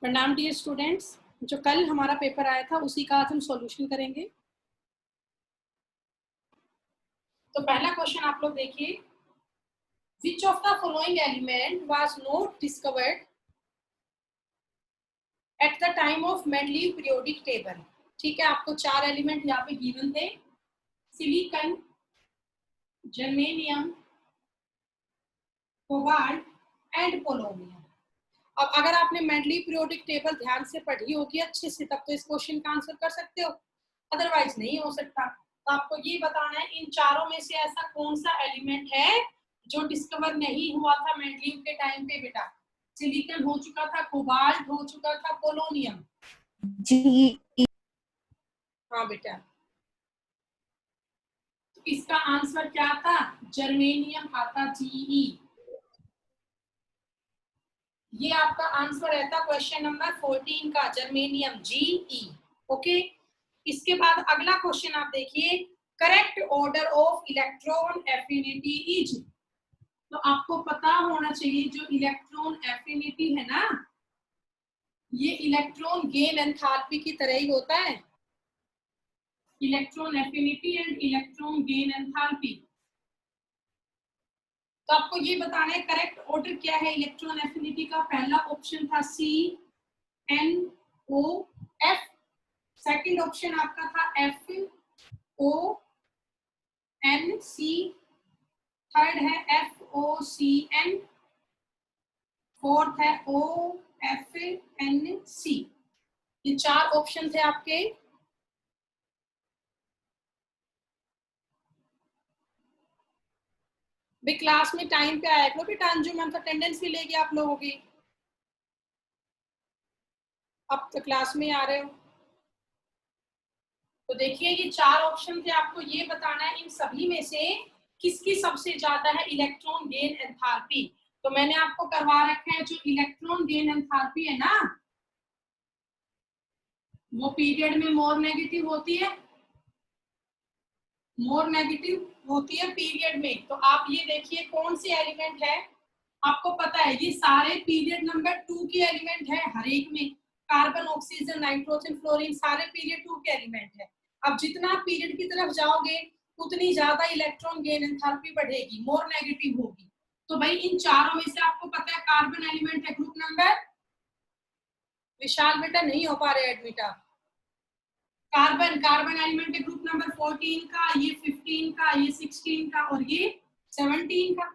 प्रणाम dear students. जो कल हमारा पेपर आया था उसी का आज हम सॉल्यूशन करेंगे। तो पहला क्वेश्चन आप लोग देखिए, विच of the following element was not discovered at the time of Mendeleev periodic table. ठीक है, आपको चार एलिमेंट यहाँ पे गिवन थे, silicon, germanium, cobalt and polonium. अब अगर आपने मेंडलीव पीरियोडिक टेबल ध्यान से पढ़ी होगी अच्छे से, तब तो इस क्वेश्चन का आंसर कर सकते हो, अदरवाइज नहीं हो सकता। तो आपको ये बताना है इन चारों में से ऐसा कौन सा एलिमेंट है जो डिस्कवर नहीं हुआ था मेंडलीव के टाइम पे। बेटा, सिलिकॉन हो चुका था, कोबाल्ट हो चुका था, पोलोनियम। जी। हाँ बेटा, तो इसका आंसर क्या था? जर्मेनियम आता, जीई। ये आपका आंसर रहता क्वेश्चन नंबर 14 का, जर्मेनियम, जीई। ओके, इसके बाद अगला क्वेश्चन आप देखिए, correct order of electron affinity is. तो आपको पता होना चाहिए जो इलेक्ट्रॉन एफिनिटी है ना, ये इलेक्ट्रॉन गेन एंथैल्पी की तरह ही होता है। Electron affinity and electron gain enthalpy. तो आपको ये बताना है करेक्ट ऑर्डर क्या है इलेक्ट्रॉन एफिनिटी का। पहला ऑप्शन था C N O F, second option आपका था F O N C, third है F O C N, fourth है ओ एफ एन सी। ये चार ऑप्शन थे आपके। भी क्लास में टाइम पे आया करो बेटा, अंजुमन का अटेंडेंस भी लेगी आप लोगों की। अब तो क्लास में आ रहे हो। तो देखिए ये चार ऑप्शन थे, आपको ये बताना है इन सभी में से किसकी सबसे ज्यादा है इलेक्ट्रॉन गेन एंथैल्पी। तो मैंने आपको करवा रखा है जो इलेक्ट्रॉन गेन एंथैल्पी है ना, वो पीरियड में मोर नेगेटिव होती है, मोर नेगेटिव होती है पीरियड में। तो आप ये देखिए कौन सी एलिमेंट है, आपको पता है ये सारे पीरियड नंबर 2 के एलिमेंट है हर एक में। कार्बन, ऑक्सीजन, नाइट्रोजन, फ्लोरीन सारे पीरियड 2 के एलिमेंट है। अब जितना पीरियड की तरफ जाओगे उतनी ज्यादा इलेक्ट्रॉन गेन एंथैल्पी बढ़ेगी, मोर नेगेटिव होगी। तो भाई इन चारों में से आपको पता है कार्बन एलिमेंट है ग्रुप नंबर, विशाल बेटा नहीं हो पा रहे एडमिट आप। कार्बन एलिमेंट है ग्रुप नंबर 14 का, ये 15 का, ये 16 का और ये 17 का।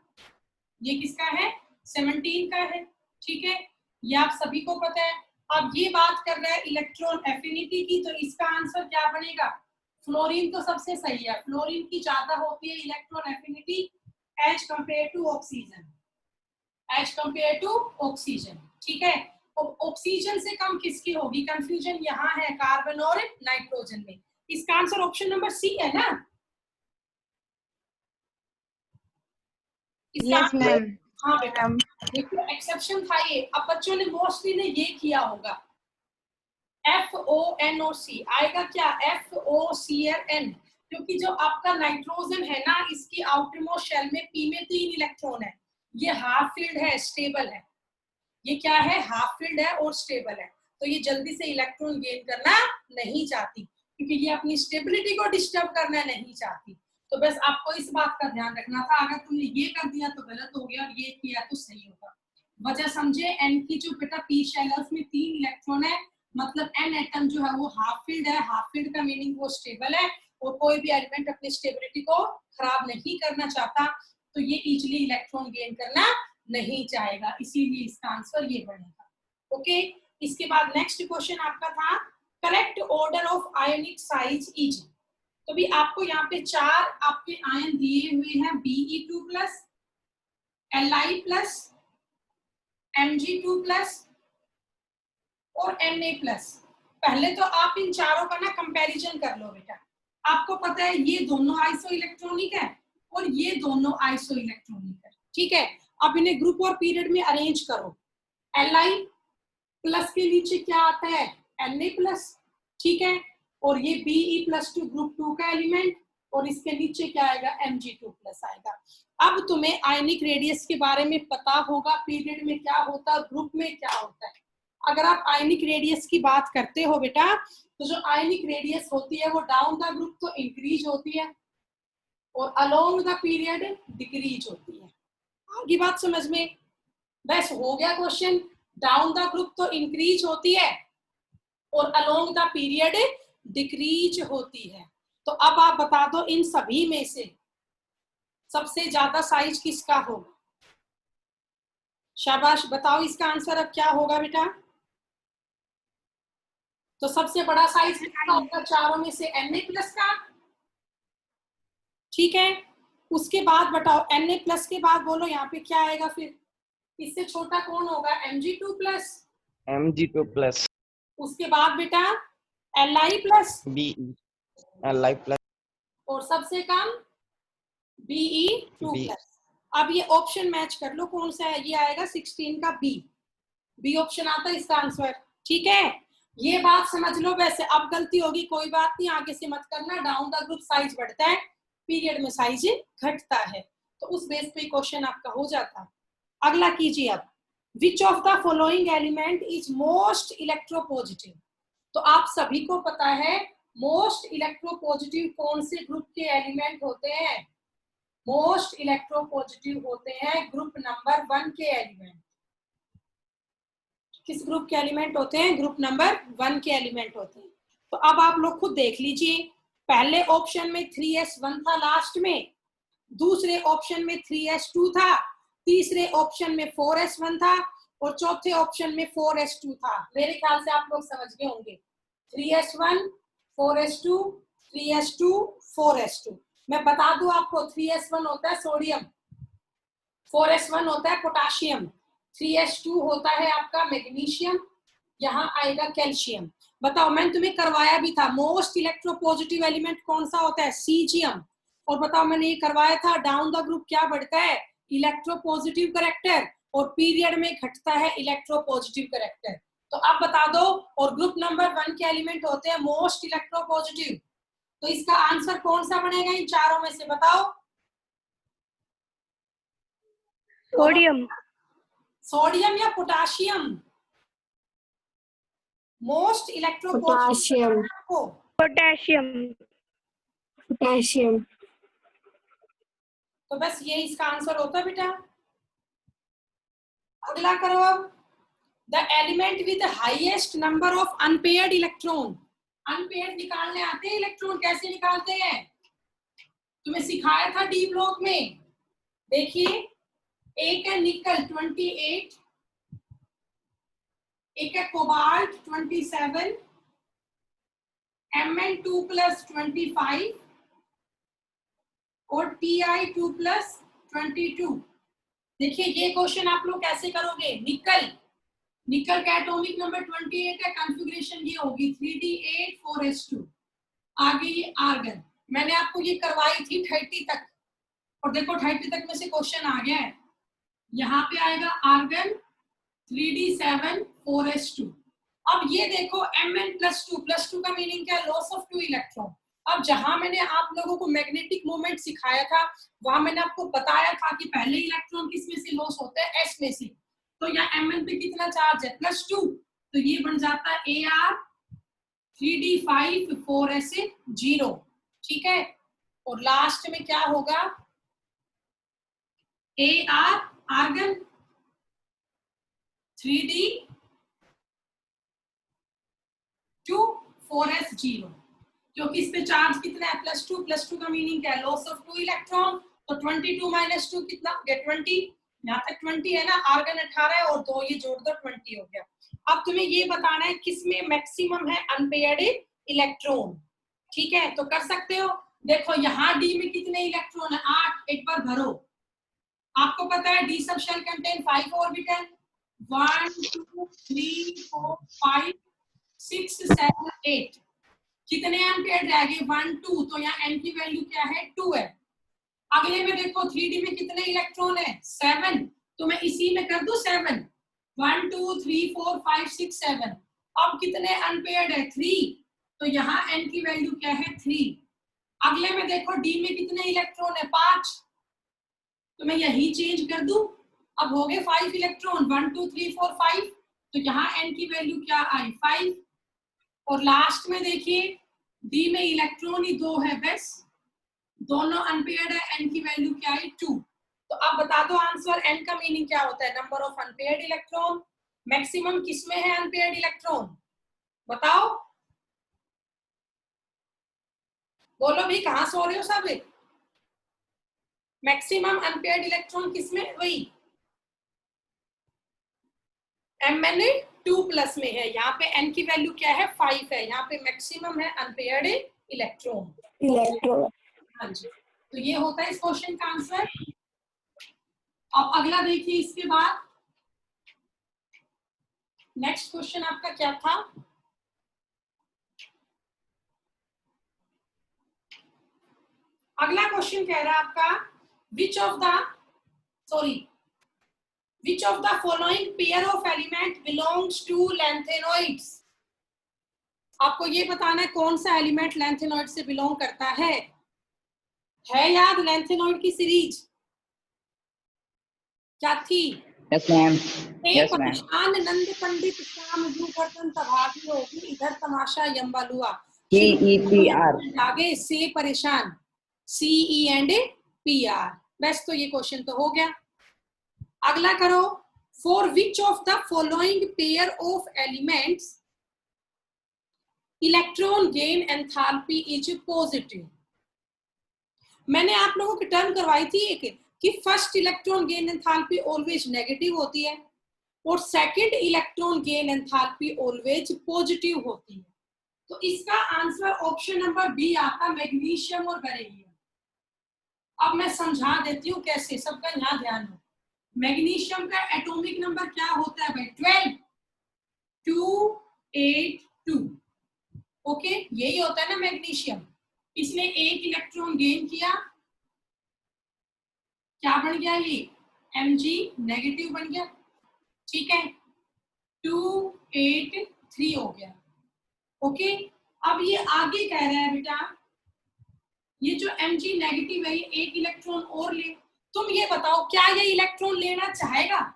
ये किसका है? 17 का है। ठीक है, ये आप सभी को पता है। अब ये बात कर रहा है इलेक्ट्रॉन एफिनिटी की, तो इसका आंसर क्या बनेगा? फ्लोरीन तो सबसे सही है, फ्लोरीन की ज्यादा होती है electron affinity as compare to oxygen, as compare to oxygen. ठीक है, ऑक्सीजन से कम किसकी होगी? कंफ्यूजन यहाँ है कार्बन और नाइट्रोजन में। इसका आंसर ऑप्शन नंबर सी है ना? Yes ma'am. हाँ बेटा, देखो एक्सेप्शन था ये। अब बच्चों ने मोस्टली ने ये किया होगा, एफ ओ एन और सी आएगा क्या? एफ ओ सी एन, क्योंकि जो आपका नाइट्रोजन है ना, इसकी आउटर मोस्ट शेल में पी में 3 इलेक्ट्रॉन है, ये हाफ फील्ड है, स्टेबल है। ये क्या है? हाफ फील्ड है और स्टेबल है। तो ये जल्दी से इलेक्ट्रॉन गेन करना नहीं चाहती, क्योंकि ये अपनी स्टेबिलिटी को डिस्टर्ब करना नहीं चाहती। तो बस आपको इस बात का ध्यान रखना था, अगर तुमने ये कर दिया तो गलत हो गया और ये किया तो सही होगा। वजह समझे, एन की जो बेटा पी शेल है उसमें 3 इलेक्ट्रॉन है, मतलब एन एटम जो है वो हाफ फील्ड है। हाफ फील्ड का मीनिंग वो स्टेबल है और कोई भी एलिमेंट अपनी स्टेबिलिटी को खराब नहीं करना चाहता, तो ये इजिली इलेक्ट्रॉन गेन करना नहीं चाहेगा, इसीलिए इसका आंसर ये बनेगा। ओके, इसके बाद नेक्स्ट क्वेश्चन आपका था correct order of ionic size is. तो भी आपको यहाँ पे चार आपके आयन दिए हुए हैं, Be2+, Li+, Mg2+ और Na+। पहले तो आप इन चारों का ना कंपैरिजन कर लो बेटा। आपको पता है ये दोनों आइसो इलेक्ट्रॉनिक है और ये दोनों आइसो इलेक्ट्रॉनिक है। ठीक है, अब इन्हें ग्रुप और पीरियड में अरेंज करो। Li+ के नीचे क्या आता है? Na+। ठीक है, और ये Be+2 ग्रुप 2 का एलिमेंट, और इसके नीचे क्या आएगा? Mg2+ आएगा। अब तुम्हें आयनिक रेडियस के बारे में पता होगा, पीरियड में क्या होता है, ग्रुप में क्या होता है। अगर आप आयनिक रेडियस की बात करते हो बेटा, तो जो आयनिक रेडियस होती है वो डाउन द ग्रुप तो इंक्रीज होती है और अलोंग द पीरियड डिक्रीज होती है। आगे बात समझ में? बस हो गया क्वेश्चन। डाउन द ग्रुप तो इंक्रीज होती है और अलोंग द पीरियड डिक्रीज होती है। तो अब आप बता दो इन सभी में से सबसे ज्यादा साइज किसका होगा? शाबाश, बताओ इसका आंसर अब क्या होगा बेटा? तो सबसे बड़ा साइज किसका होगा चारों में से? Na+ का। ठीक है, उसके बाद बताओ Na+ के बाद बोलो यहाँ पे क्या आएगा फिर? इससे छोटा कौन होगा? Mg2+। Mg2+। उसके बाद बेटा Li+। Be Li+। और सबसे कम Be2+। Be अब ये ऑप्शन मैच कर लो कौन सा है। ये आएगा 16 का बी ऑप्शन आता है इसका आंसर। ठीक है, ये बात समझ लो। वैसे अब गलती होगी, कोई बात नहीं, आगे से मत करना। डाउन द ग्रुप साइज बढ़ता है, पीरियड में साइज घटता है, तो उस बेस पे क्वेश्चन आपका हो जाता है। अगला कीजिए अब, विच of the following element is most electropositive? तो आप सभी को पता है मोस्ट इलेक्ट्रोपॉजिटिव कौन से ग्रुप के एलिमेंट होते हैं? मोस्ट इलेक्ट्रोपॉजिटिव होते हैं ग्रुप नंबर 1 के एलिमेंट। किस ग्रुप के एलिमेंट होते हैं? ग्रुप नंबर 1 के एलिमेंट होते हैं। तो अब आप लोग खुद देख लीजिए, पहले ऑप्शन में 3s1 था लास्ट में, दूसरे ऑप्शन में 3s2 था, तीसरे ऑप्शन में 4s1 था और चौथे ऑप्शन में 4s2 था। मेरे ख्याल से आप लोग समझ गए होंगे। 3s1 4s2 3s2 4s2। मैं बता दूं आपको, 3s1 होता है सोडियम, 4s1 होता है पोटाशियम, 3s2 होता है आपका मैग्नीशियम, यहाँ आएगा कैल्शियम। बताओ, मैंने तुम्हें करवाया भी था मोस्ट इलेक्ट्रोपॉजिटिव एलिमेंट कौन सा होता है? सीजियम। और बताओ मैंने ये करवाया था डाउन द ग्रुप क्या बढ़ता है? इलेक्ट्रोपॉजिटिव करेक्टर, और पीरियड में घटता है इलेक्ट्रोपॉजिटिव करेक्टर। तो अब बता दो, और ग्रुप नंबर 1 के एलिमेंट होते हैं मोस्ट इलेक्ट्रोपॉजिटिव, तो इसका आंसर कौन सा बनेगा इन चारों में से? बताओ। सोडियम। सोडियम या potassium? Most potassium. Potassium. Potassium. तो बस ये इसका आंसर होता है बेटा। अगला करो अब, the element with highest number of unpaired electron. Unpaired निकालने आते हैं इलेक्ट्रॉन, कैसे निकालते हैं? तुम्हें सिखाया था डी ब्लॉक में। देखिए, एक है निकल 28, एक है कोबाल्ट 27, Mn2+ 25 और Ti2+ 22। देखिए ये क्वेश्चन आप लोग कैसे करोगे? निकल का एटॉमिक नंबर 28 है, कॉन्फ़िगरेशन ये होगी 3d8 4s2। आगे ये आर्गन, मैंने आपको ये करवाई थी 30 तक, और देखो 30 तक में से क्वेश्चन आ गया है। यहाँ पे आएगा आर्गन 3d7 4s2। अब ये देखो Mn+2 का मीनिंग क्या? Loss of 2 electron. अब जहां मैंने आप लोगों को मैग्नेटिक मोमेंट सिखाया था, वहां मैंने आपको बताया था कि पहले इलेक्ट्रॉन किस में से लॉस होता है? s में से। तो यहाँ Mn पे कितना चार्ज है? +2, तो ये बन जाता है Ar 3d5 4s 0। ठीक है, और लास्ट में क्या होगा? Ar आर्गन 3d 2 4s 0, क्योंकि इस पे चार्ज कितना है? +2 का मीनिंग क्या है? Loss of 2 electron. तो 22 - 2 कितना हो गया? 20। यहाँ तक 20 है ना, आर्गन 18 है और 2 ये जोड़ दो 20 हो गया। अब तुम्हें ये बताना है किसमें मैक्सिमम है अनपेयर्ड इलेक्ट्रॉन। ठीक है, तो कर सकते हो। देखो यहाँ डी में कितने इलेक्ट्रॉन है? 8। एक बार भरो। आपको पता है डी सब शेल कंटेन 5 ऑर्बिटल, 1 2 3 4 5 6 7 8। कितने एम्पियर रह गए? 1 2। तो यहाँ n की वैल्यू क्या है? 2 है। अगले में देखो 3d में कितने इलेक्ट्रॉन है? 7। तो मैं इसी में कर दूं 7। 1 2 3 4 5 6 7। अब कितने अनपेयर्ड है? 3। तो यहाँ n की वैल्यू क्या है? 3। अगले में देखो d में कितने इलेक्ट्रॉन है? 5। तो मैं यही चेंज कर दूं, अब हो गए 5 इलेक्ट्रॉन। 1 2 3 4 5। तो तो यहाँ n की वैल्यू क्या आई 5, और लास्ट में देखिए डी में इलेक्ट्रॉन ही 2 है बस, दोनों अनपेयर्ड है, n की वैल्यू क्या है 2। तो अब बता दो आंसर, n का मीनिंग क्या होता है, number of unpaired electron. Maximum किसमें है अनपेयर्ड इलेक्ट्रॉन, बताओ, बोलो भी, कहां सो रहे हो सब। मैक्सिमम अनपेयर्ड इलेक्ट्रॉन किसमें, वही Mn2+ में है। यहाँ पे n की वैल्यू क्या है 5 है, यहाँ पे मैक्सिमम है अनपेयर्ड इलेक्ट्रॉन। हाँ जी, तो ये होता है इस क्वेश्चन का आंसर। अब अगला देखिए, इसके बाद नेक्स्ट क्वेश्चन आपका क्या था, अगला क्वेश्चन कह रहा है आपका which of the following pair of element belongs to lanthanoids। आपको ये बताना है कौन सा एलिमेंट लैंथेनॉइड से बिलोंग करता है याद लैंथेनॉइड की सीरीज क्या थी? Yes ma'am, yes ma'am. परेशान नंद पंडित श्याम गर्दन तबाही होगी, इधर तमाशा यम्बालुआ, CEPR आगे से परेशान, CEPR। बस, तो ये क्वेश्चन तो हो गया। अगला करो, for which of the following pair of elements electron gain enthalpy is positive. मैंने आप लोगों की टर्म करवाई थी एक कि first electron gain enthalpy always negative होती है और second electron gain enthalpy always positive होती है। तो इसका आंसर ऑप्शन नंबर बी आता, मैग्नीशियम और बेरिलियम। अब मैं समझा देती हूँ कैसे, सबका यहाँ ध्यान हो। मैग्नीशियम का एटॉमिक नंबर क्या होता है भाई, 12, 282। ओके, यही होता है ना मैग्नीशियम। इसने एक इलेक्ट्रॉन गेन किया, क्या बन गया ये Mg नेगेटिव बन गया, ठीक है, 283 हो गया। ओके, अब ये आगे कह रहा है बेटा, ये जो Mg नेगेटिव है ये एक इलेक्ट्रॉन और ले। तुम ये बताओ क्या ये इलेक्ट्रॉन लेना चाहेगा?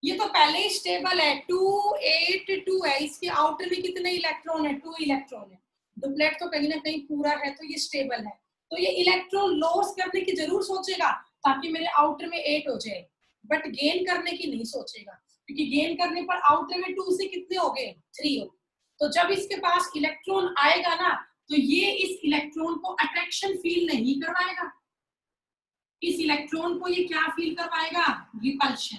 ये तो पहले ही स्टेबल है, 282 है, इसके आउटर में कितने इलेक्ट्रॉन है, 2 इलेक्ट्रॉन है, डुप्लेट तो कहीं ना कहीं पूरा है, तो ये स्टेबल है। तो ये इलेक्ट्रॉन लॉस करने की जरूर सोचेगा ताकि मेरे आउटर में 8 हो जाए, बट गेन करने की नहीं सोचेगा, क्योंकि गेन करने पर आउटर में 2 से कितने हो गए, 3 हो। तो जब इसके पास इलेक्ट्रॉन आएगा ना, तो ये इस इलेक्ट्रॉन को अट्रैक्शन फील नहीं करवाएगा, इस इलेक्ट्रॉन को ये क्या फील करवाएगा, रिपल्शन।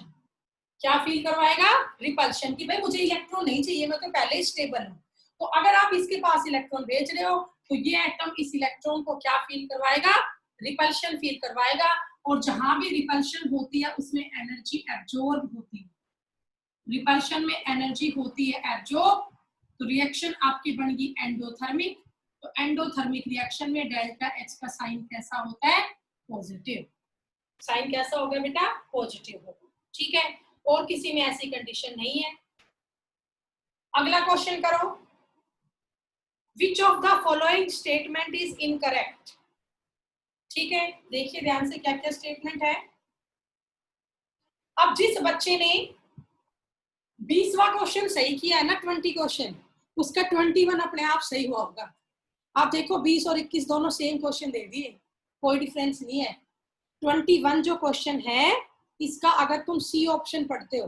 क्या फील करवाएगा, रिपल्शन, की भाई मुझे इलेक्ट्रॉन नहीं चाहिए, मैं तो पहले ही स्टेबल हूँ। तो अगर आप इसके पास इलेक्ट्रॉन भेज रहे हो तो ये एटम इस इलेक्ट्रॉन को क्या फील करवाएगा, रिपल्शन फील करवाएगा। और जहां भी रिपल्शन होती है उसमें एनर्जी एब्जॉर्ब होती है, रिपल्शन में एनर्जी होती है एब्जॉर्ब। तो रिएक्शन आपकी बन गई एंडोथर्मिक। तो एंडोथर्मिक रिएक्शन में डेल्टा H का साइन कैसा होता है, पॉजिटिव। साइन कैसा होगा बेटा, पॉजिटिव होगा, ठीक है। और किसी में ऐसी कंडीशन नहीं है। अगला क्वेश्चन करो, विच of the following statement is incorrect. ठीक है, देखिए ध्यान से क्या क्या स्टेटमेंट है। अब जिस बच्चे ने 20वां क्वेश्चन सही किया है ना, 20 क्वेश्चन, उसका 21 अपने आप सही हुआ होगा। आप देखो 20 और 21 दोनों सेम क्वेश्चन दे दिए, कोई डिफरेंस नहीं है। 21 जो क्वेश्चन है इसका अगर तुम सी ऑप्शन पढ़ते हो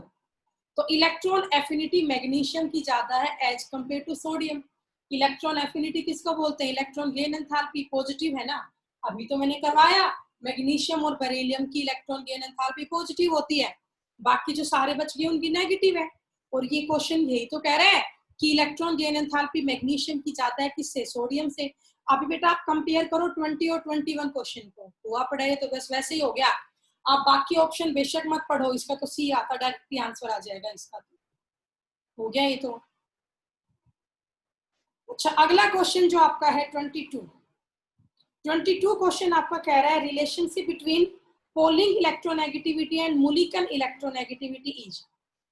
तो इलेक्ट्रॉन एफिनिटी मैग्नीशियम की ज्यादा है as compare to sodium. Electron affinity किसको बोलते हैं, इलेक्ट्रॉन गेन एंथैल्पी, पॉजिटिव है ना, अभी तो मैंने करवाया। मैग्नीशियम और बेरिलियम की इलेक्ट्रॉन गेन एंथैल्पी पॉजिटिव होती है, बाकी जो सारे बच गए उनकी नेगेटिव है। और ये क्वेश्चन यही तो कह रहे हैं कि इलेक्ट्रॉन गेन एंथैल्पी मैग्नीशियम की ज्यादा है, किससे, सोडियम से। अभी बेटा आप कंपेयर करो 20 और 21 क्वेश्चन को, हुआ पढ़े तो बस वैसे ही हो गया। आप बाकी ऑप्शन बेशक मत पढ़ो, इसका तो सी आता, डायरेक्टली आंसर आ जाएगा इसका, तो हो गया ये तो। अच्छा, अगला क्वेश्चन जो आपका है 22 क्वेश्चन आपका कह रहा है relationship between Pauling electronegativity and Mulliken electronegativity is.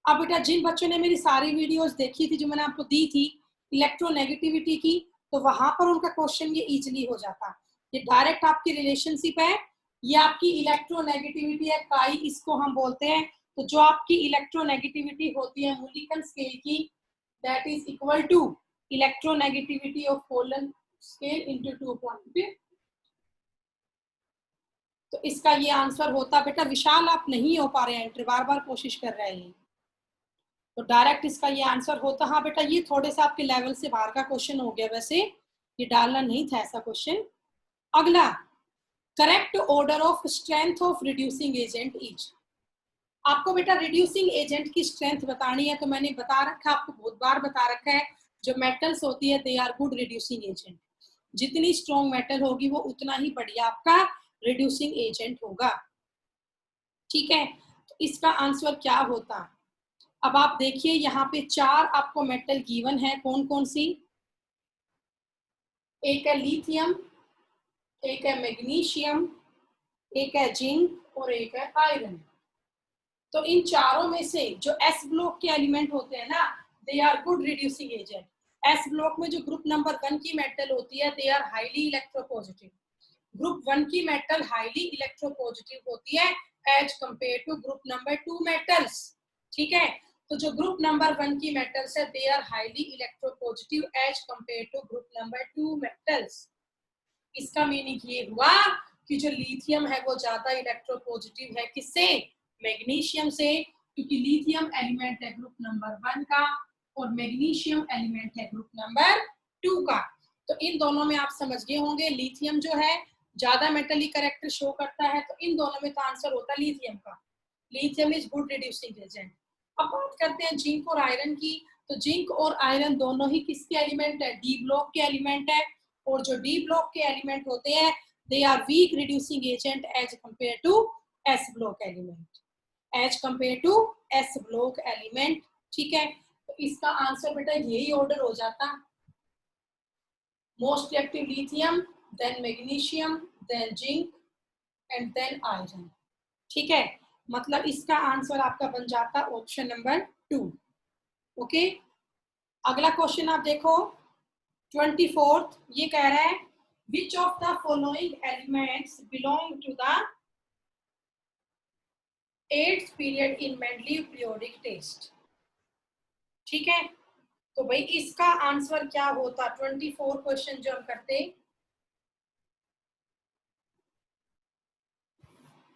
अब बेटा जिन बच्चों ने मेरी सारी वीडियोस देखी थी जो मैंने आपको दी थी इलेक्ट्रोनेगेटिविटी की, तो वहां पर उनका क्वेश्चन ये इजीली हो जाता। ये डायरेक्ट आपकी रिलेशनशिप है, ये आपकी इलेक्ट्रोनेगेटिविटी है काई, इसको हम बोलते हैं तो जो आपकी इलेक्ट्रोनेगेटिविटी होती है मूलिकन स्केल की, that is equal to electronegativity of Pauling scale into 2.5। तो इसका ये आंसर होता, बेटा विशाल आप नहीं हो पा रहे हैं, एंट्री बार बार कोशिश कर रहे हैं, तो डायरेक्ट इसका ये आंसर होता। हाँ बेटा ये थोड़े से आपके लेवल से बाहर का क्वेश्चन हो गया, वैसे ये डालना नहीं था ऐसा क्वेश्चन। अगला, correct order of strength of reducing agent is. आपको बेटा रिड्यूसिंग एजेंट की स्ट्रेंथ बतानी है, तो मैंने बता रखा, आपको बहुत बार बता रखा है, जो मेटल्स होती है they are good reducing agent. जितनी स्ट्रॉन्ग मेटल होगी वो उतना ही बढ़िया आपका रिड्यूसिंग एजेंट होगा। ठीक है, तो इसका आंसर क्या होता। अब आप देखिए यहाँ पे 4 आपको मेटल गिवन है, कौन कौन सी, एक है लिथियम, एक है मैग्नीशियम, एक है जिंक और एक है आयरन। तो इन चारों में से जो एस ब्लॉक के एलिमेंट होते हैं ना, they are good reducing agent. S block में जो ग्रुप नंबर 1 की मेटल होती है, they are highly electropositive. Group 1 की मेटल हाईली इलेक्ट्रोपॉजिटिव होती है as compare to group number 2 metals. ठीक है, तो जो ग्रुप नंबर 1 की मेटल्स है, they are highly electropositive as compare to group number 2 metals. इसका मीनिंग ये हुआ कि जो लिथियम है वो ज्यादा इलेक्ट्रोपॉजिटिव है, किससे, मैग्नीशियम से, क्योंकि लिथियम एलिमेंट है ग्रुप नंबर 1 का और मैग्नीशियम एलिमेंट है ग्रुप नंबर 2 का। तो इन दोनों में आप समझ गए होंगे, लिथियम जो है ज्यादा मेटलिक कैरेक्टर शो करता है, तो इन दोनों में तो आंसर होता लिथियम का। Lithium is good reducing agent. अब बात करते हैं जिंक और आयरन की। तो जिंक और आयरन दोनों ही किसके एलिमेंट है, डी ब्लॉक के एलिमेंट है, और जो डी ब्लॉक के एलिमेंट होते हैं they are weak reducing agent as compare to s block element, as compare to s block element. ठीक है, तो इसका आंसर बेटा यही ऑर्डर हो जाता, most reactive lithium, then magnesium, then zinc and then iron. ठीक है, मतलब इसका आंसर आपका बन जाता ऑप्शन नंबर 2। ओके, अगला क्वेश्चन आप देखो 24th, ये कह रहा है which of the following elements belong to the 8th period in Mendeleev periodic test. ठीक है, तो भाई इसका आंसर क्या होता, 24 क्वेश्चन जो हम करते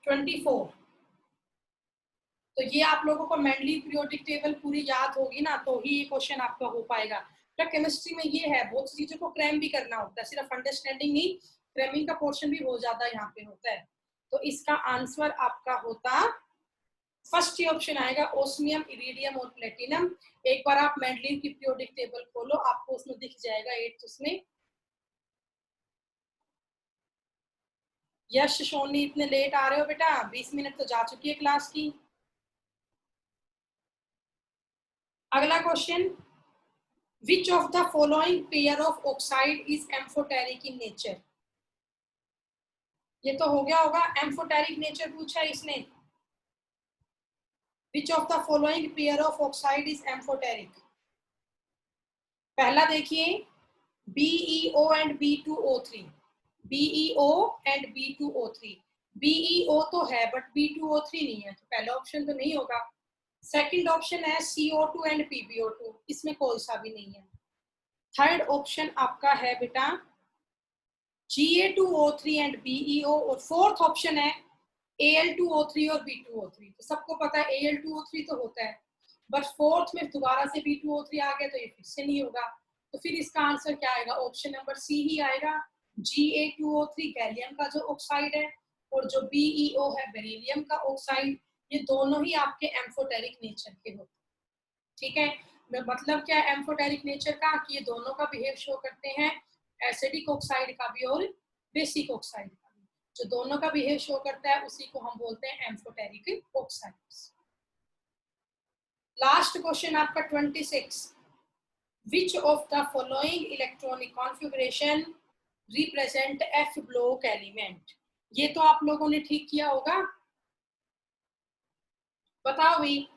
24, तो ये आप लोगों को मेंडलीव पीरियोडिक टेबल पूरी याद होगी ना, तो ही ये क्वेश्चन आपका हो पाएगा। तो केमिस्ट्री में ये है, बहुत चीजों को क्रैम भी करना होता है, सिर्फ अंडरस्टैंडिंग नहीं, क्रैमिंग का पोर्शन भी बहुत ज्यादा यहाँ पे होता है। तो इसका आंसर आपका होता फर्स्ट ही ऑप्शन आएगा, ओस्मियम, इरिडियम और प्लेटिनम। एक बार आप मेंडलीव की पीरियोडिक टेबल खोलो, आपको उसमें दिख जाएगा 8th उसमें। यश सोनी इतने लेट आ रहे हो बेटा, 20 मिनट तो जा चुकी है क्लास की। अगला question, which of the following pair of oxide is amphoteric in nature. ये तो हो गया होगा, एम्फोटेरिक नेचर पूछा है इसने। विच of the following pair of oxide is amphoteric. पहला देखिए, BeO and B2O3, BeO and B2O3। BeO तो है बट B2O3 नहीं है, तो पहला ऑप्शन तो नहीं होगा। सेकंड ऑप्शन है CO2 एंड PbO2, इसमें कोई सा भी नहीं है। थर्ड ऑप्शन आपका है बेटा Ga2O3 एंड BeO, और फोर्थ ऑप्शन है Al2O3 और B2O3। तो सबको पता है Al2O3 तो होता है, बट फोर्थ में दोबारा से B2O3 आ गया तो ये फिर से नहीं होगा। तो फिर इसका आंसर क्या आएगा, ऑप्शन नंबर सी ही आएगा, Ga2O3 गैलियम का जो ऑक्साइड है, और जो BeO है बेरिलियम का ऑक्साइड, ये दोनों ही आपके एम्फोटेरिक नेचर के होते हैं। ठीक है, मतलब क्या है एम्फोटेरिक नेचर का, कि ये दोनों का बिहेव शो करते हैं, एसिडिक ऑक्साइड का भी और बेसिक ऑक्साइड का भी। जो दोनों का बिहेव शो करता है उसी को हम बोलते हैं एम्फोटेरिक ऑक्साइड्स। लास्ट क्वेश्चन आपका 26, विच of the following electronic configuration represent F block element. ये तो आप लोगों ने ठीक किया होगा, बताओ भाई,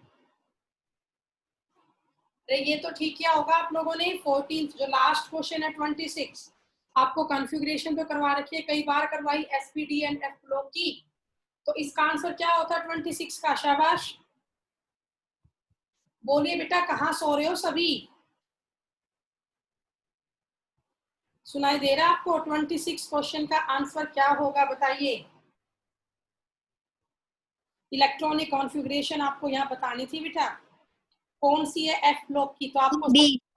ये तो ठीक किया होगा आप लोगों ने। 14th जो लास्ट क्वेश्चन है 26, आपको कॉन्फ़िगरेशन तो करवा रखी है, कई बार करवाई SPD एंड F ब्लॉक की। तो इसका आंसर क्या होता है 26 का, शाबाश। बोलिए बेटा, कहाँ सो रहे हो सभी? सुनाई दे रहा है आपको? 26 क्वेश्चन का आंसर क्या होगा बताइए। इलेक्ट्रॉनिक कॉन्फ़िगरेशन आपको यहाँ बतानी थी बेटा। कौन सी है एफ ब्लॉक की? तो आपको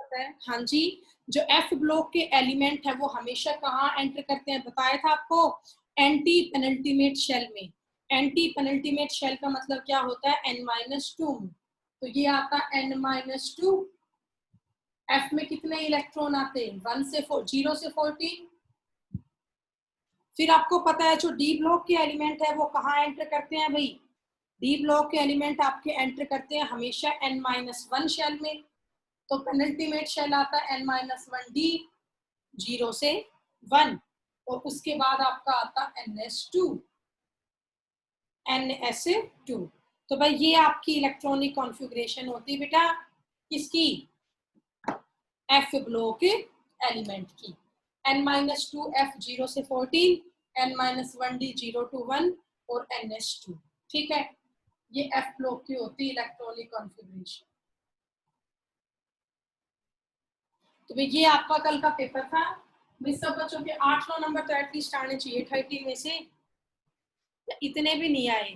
पता है। हाँ जी, जो एफ ब्लॉक के एलिमेंट है वो हमेशा कहाँ एंटर करते हैं? बताया था आपको, एंटी पेनल्टीमेट शेल में। एंटी पेनल्टीमेट शेल का मतलब क्या होता है? n-2। तो ये आता है n-2। एफ में कितने इलेक्ट्रॉन आते हैं? 0 से 14। फिर आपको पता है जो डी ब्लॉक के एलिमेंट है वो कहाँ एंटर करते हैं भाई? डी ब्लॉक के एलिमेंट आपके एंटर करते हैं हमेशा n-1 शेल में। तो पेनल्टीमेट शेल आता है n-1d, 0 से 1। और उसके बाद आपका आता NS2। तो भाई ये आपकी इलेक्ट्रॉनिक कॉन्फ़िगरेशन होती है बेटा किसकी? एफ ब्लॉक एलिमेंट की। n-2 f 0 से 14, n-1d 0 to 1 और NS2। ठीक है, ये एफ ब्लॉक की होती है इलेक्ट्रॉनिक कॉन्फ़िगरेशन। तो भाई ये आपका कल का पेपर था। भाई सब बच्चों के 8-9 नंबर तो एटलीस्ट आने चाहिए 30 में से। इतने भी नहीं आए।